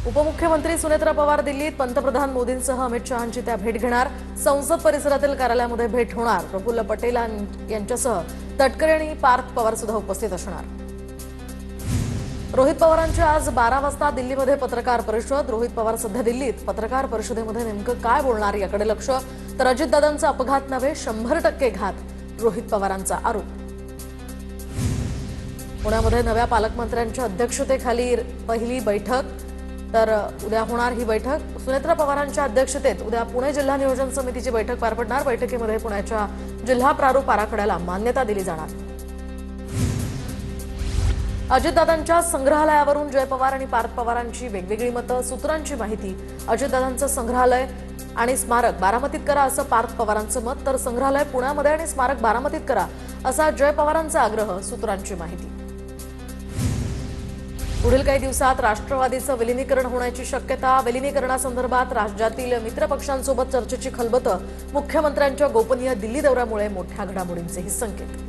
उपमुख्यमंत्री सुनेत्रा पवार दिल्लीत पंतप्रधान मोदींसह अमित शहांची त्या भेट घेणार। संसद परिसरातील कार्यालयामध्ये भेट होणार। प्रफुल्ल पटेल यांच्यासह तटकरे आणि पार्थ पवार सुद्धा उपस्थित असणार। रोहित पवारांची आज 12 वाजता दिल्लीमध्ये पत्रकार परिषद। रोहित पवार सध्या दिल्लीत पत्रकार परिषदेमध्ये नेमकं काय बोलणार याकडे लक्ष। तर अजितदादांचा अपघात नव्हे 100% घात रोहित पवारांचा आरोप। पुण्यामध्ये नव्या पालकमंत्र्यांच्या अध्यक्षतेखाली पहिली बैठक। तर उद्या होणार ही बैठक। सुनेत्रा पवारांच्या अध्यक्षतेत उद्या पुणे जिल्हा नियोजन समितीची बैठक पार पडणार। बैठकीमध्ये पुण्याच्या जिल्हा प्रारूप आराखड्याला मान्यता दिली जाणार। अजितदादांच्या संग्रहालयावरून जय पवार आणि पार्थ पवारांची वेगवेगळी मतं। सूत्रांची माहिती, अजितदादांचं संग्रहालय आणि स्मारक बारामतीत करा असं पार्थ पवारांचं मत, तर संग्रहालय पुण्यामध्ये आणि स्मारक बारामतीत करा असा जय पवारांचा आग्रह। सूत्रांची माहिती, पुढील काही दिवसात राष्ट्रवादीचं विलीनीकरण होण्याची शक्यता। विलीनीकरणासंदर्भात राज्यातील मित्रपक्षांसोबत चर्चेची खलबतं। मुख्यमंत्र्यांच्या गोपनीय दिल्ली दौऱ्यामुळे मोठ्या घडामोडींचेही संकेत।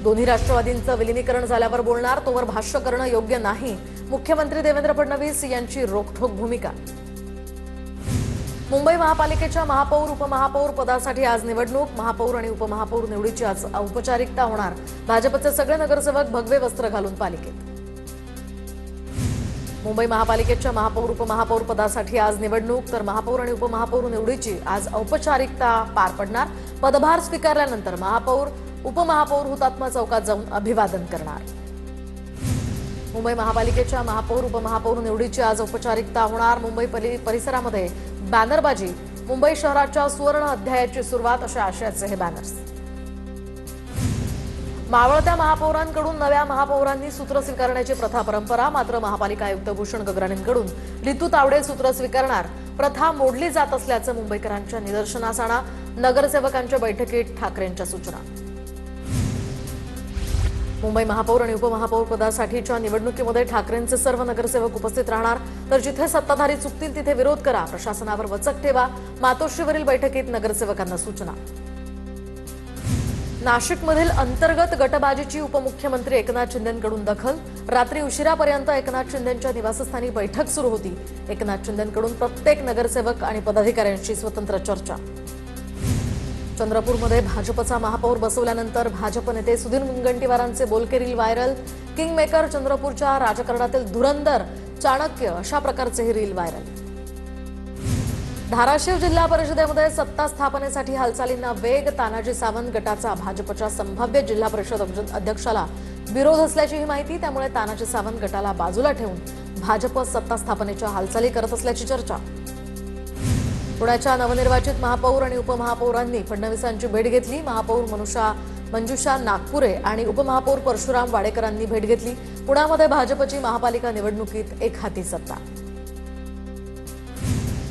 दोन्ही राष्ट्रवादींचं विलीनीकरण झाल्यावर बोलणार, तोवर भाष्य करणं योग्य नाही। मुख्यमंत्री देवेंद्र फडणवीस यांची रोखठोक भूमिका। मुंबई महापालिकेच्या महापौर उपमहापौर पदासाठी आज निवडणूक। महापौर आणि उपमहापौर निवडीची आज औपचारिकता होणार। भाजपचे सगळे नगरसेवक भगवे वस्त्र घालून पालिकेत। मुंबई महापालिकेच्या महापौर उपमहापौर पदासाठी आज निवडणूक। तर महापौर आणि उपमहापौर निवडीची आज औपचारिकता पार पडणार। पदभार स्वीकारल्यानंतर महापौर उपमहापौर हुतात्मा चौकात जाऊन अभिवादन करणार। मुंबई महापालिकेच्या महापौर उपमहापौर निवडीची आज औपचारिकता होणार। मुंबई परिसरामध्ये बॅनरबाजी। मुंबई शहराच्या सुवर्ण अध्यायाची सुरुवात अशा आशयाचे हे बॅनर्स। मावळत्या महापौरांकडून नव्या महापौरांनी सूत्र स्वीकारण्याची प्रथा परंपरा। मात्र महापालिका आयुक्त भूषण गगराणींकडून रितू तावडे सूत्र स्वीकारणार। प्रथा मोडली जात असल्याचं मुंबईकरांच्या निदर्शनास आणा। नगरसेवकांच्या बैठकीत ठाकरेंच्या सूचना। मुंबई महापौर आणि उपमहापौर पदासाठीच्या निवडणुकीमध्ये ठाकरेंचे सर्व नगरसेवक उपस्थित राहणार। तर जिथे सत्ताधारी चुकतील तिथे विरोध करा, प्रशासनावर वचक ठेवा। मातोश्रीवरील बैठकीत नगरसेवकांना सूचना। नाशिकमधील अंतर्गत गटबाजीची उपमुख्यमंत्री एकनाथ शिंदेंकडून दखल। रात्री उशिरापर्यंत एकनाथ शिंदेंच्या निवासस्थानी बैठक सुरू होती। एकनाथ शिंदेंकडून प्रत्येक नगरसेवक आणि पदाधिकाऱ्यांशी स्वतंत्र चर्चा। चंद्रपूरमध्ये भाजपचा महापौर बसवल्यानंतर भाजप नेते सुधीर मुनगंटीवारांचे बोलके रील व्हायरल। किंगमेकर चंद्रपूरच्या राजकारणातील धुरंधर चाणक्य अशा प्रकारचे रील व्हायरल। धाराशिव जिल्हा परिषदेमध्ये सत्ता स्थापनेसाठी हालचालींना वेग। तानाजी सावंत गटाचा भाजपच्या संभाव्य जिल्हा परिषद अध्यक्षाला विरोध असल्याची ही माहिती। त्यामुळे तानाजी सावंत गटाला बाजूला ठेवून भाजप सत्ता स्थापनेच्या हालचाली करत असल्याची चर्चा। पुण्याच्या नवनिर्वाचित महापौर आणि उपमहापौरांनी फडणवीसांची भेट घेतली। महापौर मंजुषा नागपुरे आणि उपमहापौर परशुराम वाडेकरांनी भेट घेतली। पुण्यामध्ये भाजपची महापालिका निवडणुकीत एकहाती सत्ता।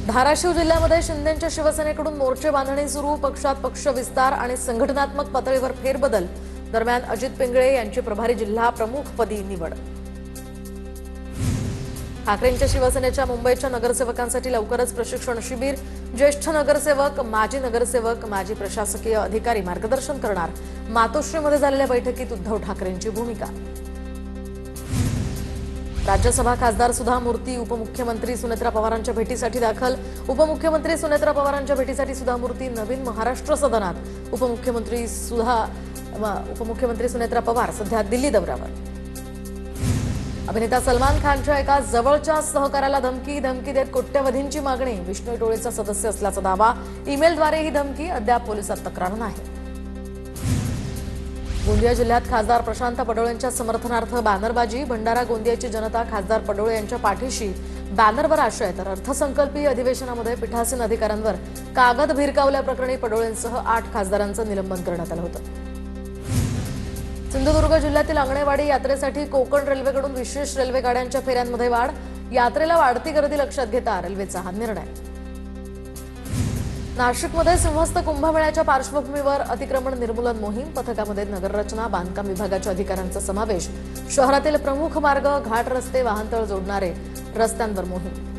धाराशिव जिल्ह्यामध्ये शिंदेंच्या शिवसेनेकडून मोर्चे बांधणी सुरू। पक्षात पक्ष विस्तार आणि संघटनात्मक पातळीवर फेरबदल। दरम्यान अजित पिंगळे यांची प्रभारी जिल्हा प्रमुखपदी निवड। ठाकरेंच्या शिवसेनेच्या मुंबईच्या नगरसेवकांसाठी लवकरच प्रशिक्षण शिबिर। ज्येष्ठ नगरसेवक, माजी प्रशासकीय अधिकारी मार्गदर्शन करणार। मातोश्रीमध्ये झालेल्या बैठकीत उद्धव ठाकरेंची भूमिका। राज्यसभा खासदार सुधा मूर्ती उपमुख्यमंत्री सुनेत्रा पवारांच्या भेटीसाठी दाखल। उपमुख्यमंत्री सुनेत्रा पवारांच्या भेटीसाठी सुधा मूर्ती नवीन महाराष्ट्र सदनात। उपमुख्यमंत्री सुनेत्रा पवार सध्या दिल्ली दौऱ्यावर। अभिनेता सलमान खानच्या एका जवळच्या सहकाऱ्याला धमकी देत कोट्यवधींची मागणी। विष्णू टोळीचा सदस्य असल्याचा दावा। ईमेलद्वारे ही धमकी। अद्याप पोलिसात तक्रार नाही। गोंदिया जिल्ह्यात खासदार प्रशांत पडोळेंच्या समर्थनार्थ बॅनरबाजी। भंडारा गोंदियाची जनता खासदार पडोळे यांच्या पाठीशी। बॅनरवर आशय। तर अर्थसंकल्पीय अधिवेशनामध्ये पीठासीन अधिकाऱ्यांवर कागद भिरकावल्याप्रकरणी पडोळेंसह 8 खासदारांचं निलंबन करण्यात आलं होतं। सिंधुदुर्ग जिल्ह्यातील अंगणेवाडी यात्रेसाठी कोकण रेल्वेकडून विशेष रेल्वे गाड्यांच्या फेऱ्यांमध्ये वाढ। यात्रेला वाढती गर्दी लक्षात घेता रेल्वेचा हा निर्णय। नाशिकमध्ये सिंहस्थ कुंभमेळ्याच्या पार्श्वभूमीवर अतिक्रमण निर्मूलन मोहीम। पथकामध्ये नगररचना बांधकाम विभागाच्या अधिकाऱ्यांचा समावेश। शहरातील प्रमुख मार्ग, घाट रस्ते, वाहनतळ जोडणारे रस्त्यांवर मोहीम।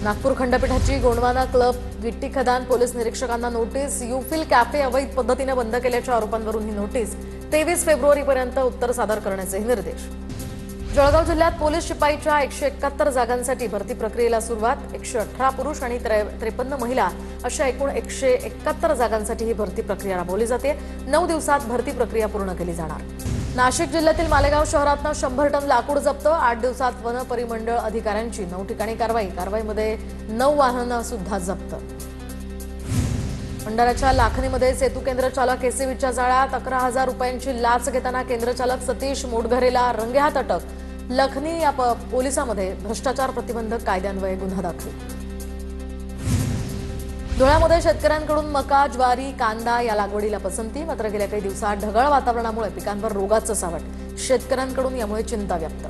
नागपूर खंडपीठाची गोंडवाना क्लब गिट्टी खदान पोलीस निरीक्षकांना नोटीस। युफिल कॅफे अवैध पद्धतीने बंद केल्याच्या आरोपांवरून ही नोटीस। 23 फेब्रुवारीपर्यंत उत्तर सादर करण्याचे निर्देश। जळगाव जिल्ह्यात पोलीस शिपाईच्या 171 जागांसाठी भरती प्रक्रियेला सुरुवात. 118 पुरुष आणि 53 महिला अशा एकूण 171 जागांसाठी ही भरती प्रक्रिया राबवली जाते. 9 दिवसात भरती प्रक्रिया पूर्ण केली जाणार. नाशिक जिल्ह्यातील मालेगाव शहरातनं 100 टन लाकूड जप्त. 8 दिवसात वन परिमंडळ अधिकाऱ्यांची 9 ठिकाणी कारवाईमध्ये 9 वाहनं सुद्धा जप्त. भंडाऱ्याच्या लाखनीमध्ये सेतू केंद्र चालक एसीबीच्या जाळ्यात. 11,000 रुपयांची लाच घेताना केंद्र चालक सतीश मोटघरेला रंगेहात अटक. लखनी या पोलिसांमध्ये भ्रष्टाचार प्रतिबंधक कायद्यान्वये गुन्हा दाखल. धुळ्यामध्ये शेतकऱ्यांकडून मका, ज्वारी, कांदा या लागवडीला पसंती. मात्र गेल्या काही दिवसात ढगाळ वातावरणामुळे पिकांवर रोगाचं सावट. शेतकऱ्यांकडून यामुळे चिंता व्यक्त.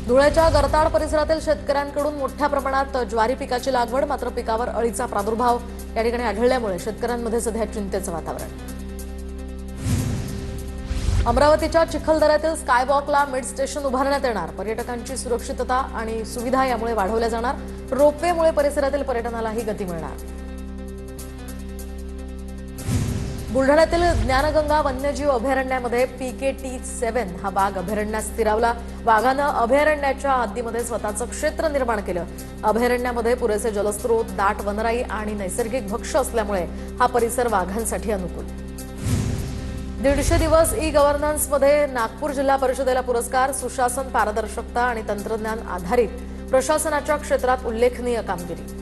धुळ्याच्या गरताड परिसरातील शेतकऱ्यांकडून मोठ्या प्रमाणात ज्वारी पिकाची लागवड. मात्र पिकावर अळीचा प्रादुर्भाव या ठिकाणी आढळल्यामुळे शेतकऱ्यांमध्ये सध्या चिंतेचं वातावरण. अमरावतीच्या चिखलदऱ्यातील स्कायवॉकला मिड स्टेशन उभारण्यात येणार. पर्यटकांची सुरक्षितता आणि सुविधा यामुळे वाढवल्या जाणार. रोपवेमुळे परिसरातील पर्यटनालाही गती मिळणार. बुलढाण्यातील ज्ञानगंगा वन्यजीव अभयारण्यामध्ये PKT7 हा वाघ अभयारण्यात स्थिरावला. वाघानं अभयारण्याच्या हद्दीमध्ये स्वतःचं क्षेत्र निर्माण केलं. अभयारण्यामध्ये पुरेसे जलस्रोत, दाट वनराई आणि नैसर्गिक भक्ष्य असल्यामुळे हा परिसर वाघांसाठी अनुकूल. 150 दिवस ई-गव्हर्नन्समध्ये नागपूर जिल्हा परिषदेला पुरस्कार. सुशासन, पारदर्शकता आणि तंत्रज्ञान आधारित प्रशासनाच्या क्षेत्रात उल्लेखनीय कामगिरी.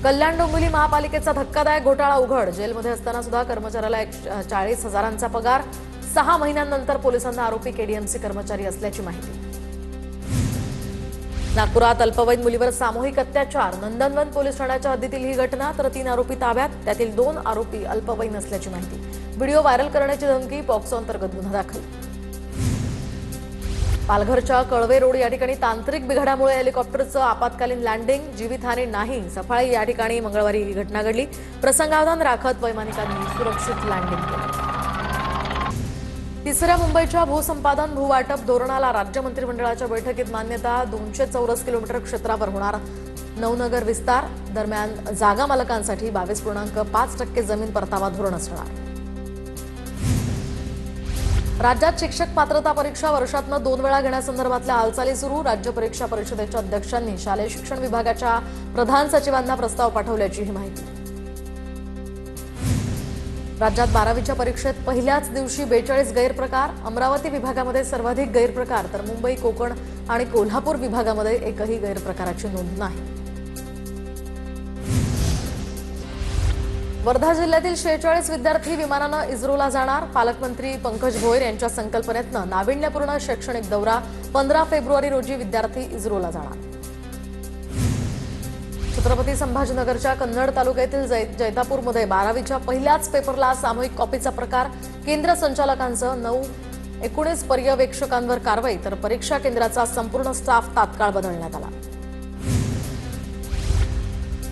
कल्याण डोंबिवली महापालिकेचा धक्कादायक घोटाळा उघड. जेलमध्ये असताना सुद्धा कर्मचाऱ्याला 40,000चा पगार. 6 महिन्यांनंतर पोलिसांना आरोपी KDMC कर्मचारी असल्याची माहिती. नागपुरात अल्पवयीन मुलीवर सामूहिक अत्याचार. नंदनवन पोलीस ठाण्याच्या हद्दीतील ही घटना. तर 3 आरोपी ताब्यात. त्यातील 2 आरोपी अल्पवयीन असल्याची माहिती. व्हिडिओ व्हायरल करण्याची धमकी. पॉक्सो अंतर्गत गुन्हा दाखल. पालघरच्या कळवे रोड या ठिकाणी तांत्रिक बिघाडामुळे हेलिकॉप्टरचं आपत्कालीन लँडिंग. जीवितहानी नाही. सफाळी या ठिकाणी मंगळवारी ही घटना घडली. प्रसंगावधान राखत वैमानिकांनी सुरक्षित लँडिंग केलं. तिसऱ्या मुंबईच्या भूसंपादन भूवाटप धोरणाला राज्य मंत्रिमंडळाच्या बैठकीत मान्यता. 200 चौरस किलोमीटर क्षेत्रावर होणार नवनगर विस्तार. दरम्यान जागा मालकांसाठी 22.5% जमीन परतावा धोरण असणार. राज्यात शिक्षक पात्रता परीक्षा वर्षातनं 2 वेळा घेण्यासंदर्भातल्या हालचाली सुरू. राज्य परीक्षा परिषदेच्या अध्यक्षांनी शालेय शिक्षण विभागाच्या प्रधान सचिवांना प्रस्ताव पाठवल्याची ही माहिती. राज्यात 12वीच्या परीक्षेत पहिल्याच दिवशी 42 गैरप्रकार. अमरावती विभागामध्ये सर्वाधिक गैरप्रकार. तर मुंबई, कोकण आणि कोल्हापूर विभागामध्ये एकही गैरप्रकाराची नोंद नाही. वर्धा जिल्ह्यातील 46 विद्यार्थी विमानानं इस्रोला जाणार. पालकमंत्री पंकज भोयर यांच्या संकल्पनेतनं नाविन्यपूर्ण शैक्षणिक दौरा. 15 फेब्रुवारी रोजी विद्यार्थी इस्रोला जाणार. छत्रपती संभाजीनगरच्या कन्नड तालुक्यातील जैतापूरमध्ये 12वीच्या पहिल्याच पेपरला सामूहिक कॉपीचा प्रकार. केंद्र संचालकांचं 19 पर्यवेक्षकांवर कारवाई. तर परीक्षा केंद्राचा संपूर्ण स्टाफ तात्काळ बदलण्यात आला.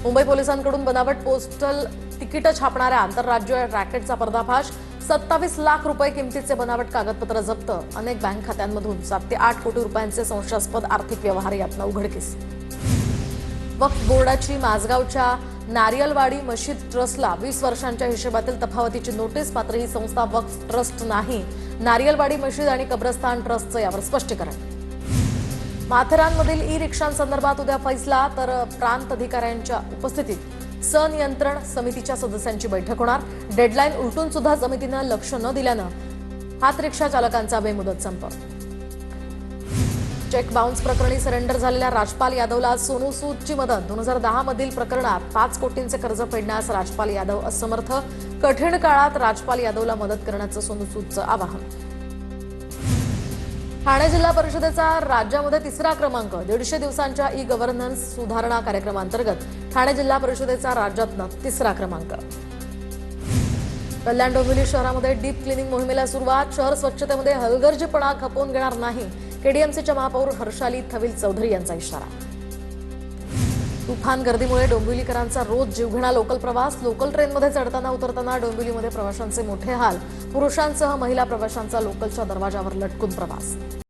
मुंबई पोलिसांकडून बनावट पोस्टल तिकीट छापणाऱ्या आंतरराज्य रॅकेटचा पर्दाफाश. 27 लाख रुपये किमतीचे बनावट कागदपत्र जप्त. अनेक बँक खात्यांमधून 7 ते 8 कोटी रुपयांचे संशयास्पद आर्थिक व्यवहार यातनं उघडकीस. वक्फ बोर्डाची माझगावच्या नारियलवाडी मशीद ट्रस्टला 20 वर्षांच्या हिशेबातील तफावतीची नोटीस. मात्र ही संस्था वक्फ ट्रस्ट नाही. नारियलवाडी मशीद आणि कब्रस्तान ट्रस्टचं यावर स्पष्टीकरण. माथेरानमधील ई-रिक्षांसंदर्भात उद्या फैसला. तर प्रांत अधिकाऱ्यांच्या उपस्थितीत सनियंत्रण समितीच्या सदस्यांची बैठक होणार. डेडलाईन उलटून सुद्धा समितीनं लक्ष न दिल्यानं हात रिक्षा चालकांचा बेमुदत संप. चेक बाउन्स प्रकरणी सरेंडर झालेल्या राजपाल यादवला सोनू सूदची मदत. 2010 मधील प्रकरणात 5 कोटींचे कर्ज फेडण्यास राजपाल यादव असमर्थ. कठीण काळात राजपाल यादवला मदत करण्याचं सोनू सूदचं आवाहन. ठाणे जिल्हा परिषदेचा राज्यामध्ये 3रा क्रमांक. 150 दिवसांच्या ई-गव्हर्नन्स सुधारणा कार्यक्रमांतर्गत ठाणे जिल्हा परिषदेचा राज्यातनं 3रा क्रमांक. कल्याण डोंबिवली शहरामध्ये डीप क्लिनिंग मोहिमेला सुरुवात. शहर स्वच्छतेमध्ये हलगर्जीपणा खपवून घेणार नाही. KDMCच्या महापौर हर्षाली थविल चौधरी यांचा इशारा. तुफान गर्दीमुळे डोंबिवलीकरांचा रोज जीवघेणा लोकल प्रवास. लोकल ट्रेनमध्ये चढताना उतरताना डोंबिवलीमध्ये प्रवाशांचे मोठे हाल. पुरुषांसह महिला प्रवाशांचा लोकलच्या दरवाजावर लटकून प्रवास.